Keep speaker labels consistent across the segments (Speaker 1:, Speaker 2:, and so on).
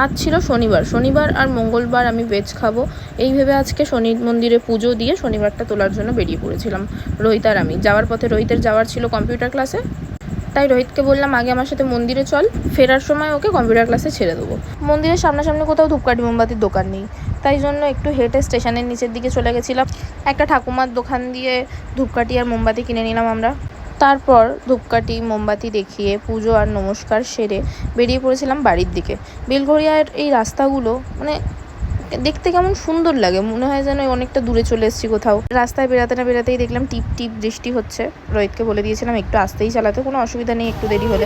Speaker 1: আজ ছিল শনিবার আর মঙ্গলবার আমি ভেজ খাবো এই ভেবে আজকে শনি মন্দিরে পুজো দিয়ে শনিবারটা তোলার জন্য বেরিয়ে পড়েছিলাম রোহিত আর আমি। যাওয়ার পথে রোহিতের যাওয়ার ছিল কম্পিউটার ক্লাসে, তাই রোহিতকে বললাম আগে আমার সাথে মন্দিরে চল, ফেরার সময় ওকে কম্পিউটার ক্লাসে ছেড়ে দেবো। মন্দিরের সামনাসামনি কোথাও ধূপকাঠি মোমবাতির দোকান নেই, তাই জন্য একটু হেঁটে স্টেশনের নিচের দিকে চলে গেছিলাম। একটা ঠাকুমার দোকান দিয়ে ধূপকাঠি আর মোমবাতি কিনে নিলাম আমরা। তারপর ধূপকাঠি মোমবাতি দেখিয়ে পুজো আর নমস্কার সেরে বেরিয়ে পড়েছিলাম বাড়ির দিকে। বেলঘড়িয়ার এই রাস্তাগুলো মানে দেখতে কেমন সুন্দর লাগে, মনে হয় যেন অনেকটা দূরে চলে এসেছি কোথাও। রাস্তায় বেরাতে না বেরাতেই দেখলাম টিপ টিপ বৃষ্টি হচ্ছে। রোহিতকে বলে দিয়েছিলাম একটু আস্তেই চালাতে, কোনো অসুবিধা নেই একটু দেরি হলে।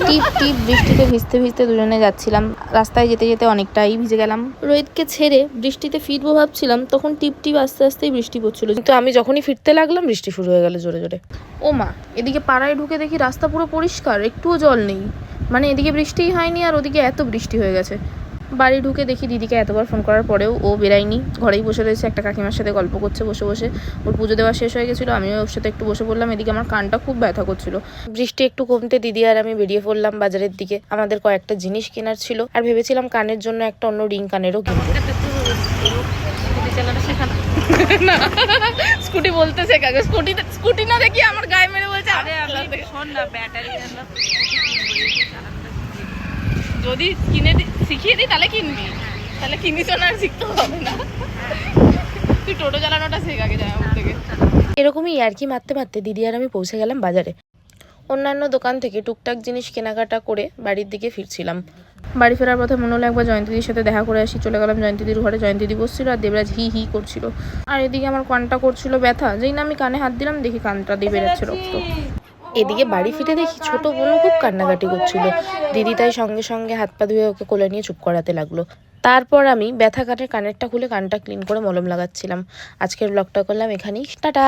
Speaker 1: টিপ টিপ বৃষ্টিতে ভিজতে ভিজতে দুজনে যাচ্ছিলাম। রাস্তায় যেতে যেতে অনেকটাই ভিজে গেলাম। রোহিতকে ছেড়ে বৃষ্টিতে ফিরবো ভাবছিলাম, তখন টিপ টিপ আস্তে আস্তেই বৃষ্টি পড়ছিল, কিন্তু আমি যখনই ফিরতে লাগলাম বৃষ্টি শুরু হয়ে গেল জোরে জোরে। ও মা, এদিকে পাড়ায় ঢুকে দেখি রাস্তা পুরো পরিষ্কার, একটুও জল নেই। মানে এদিকে বৃষ্টিই হয়নি আর ওদিকে এত বৃষ্টি হয়ে গেছে। বাড়ি ঢুকে দেখি দিদিকে এতবার ফোন করার পরেও ও বেরায়নি, ঘরেই বসে রয়েছে, একটা কাকিমার সাথে গল্প করছে বসে বসে। ওর পুজো দেওয়া শেষ হয়ে গেছিলো, আমিও ওর সাথে একটু বসে পড়লাম। এদিকে আমার কানটা খুব ব্যথা করছিল। বৃষ্টি একটু কমতে দিদি আর আমি বেরিয়ে পড়লাম বাজারের দিকে। আমাদের কয়েকটা জিনিস কেনার ছিল, আর ভেবেছিলাম কানের জন্য একটা অন্য রিং কানেরও কিনবো। স্কুটি বলতে শেখাবে, স্কুটি না দেখি আমার গায়ে মেরে বলছে আরে শোন না ব্যাটারি যদি কিনে শিখিয়ে দিই তাহলে কিনবি, তাহলে কিনিস না আর শিখতে হবে না। তুই টোটো চালানোটা শেখ আগে যায় আমার থেকে। এরকমই আর কি মারতে মারতে দিদি আর আমি পৌঁছে গেলাম বাজারে। অন্যান্য দোকান থেকে টুকটাক জিনিস কেনাকাটা করে বাড়ির দিকে ফিরছিলাম। বাড়ি ফেরার পথে মনে হলো একবার জয়ন্তীদির সাথে দেখা করে আসি। চলে গেলাম জয়ন্তীদির ঘরে। জয়ন্তীদি বসছিল আর দেবরাজ হি হি করছিল, আর এদিকে আমার কানটা করছিল ব্যথা। যেই না আমি কানে হাত দিলাম দেখি কানটা দিয়ে বেরোচ্ছে রক্ত। এদিকে বাড়ি ফিরে দেখি ছোট বোনও খুব কান্নাকাটি করছিল। দিদি তাই সঙ্গে সঙ্গে হাত পা ধুয়ে ওকে কোলে নিয়ে চুপ করাতে লাগলো। তারপর আমি ব্যথা কানের কানেরটা খুলে কানটা ক্লিন করে মলম লাগাচ্ছিলাম। আজকের ব্লগটা করলাম এখানেই, টাটা।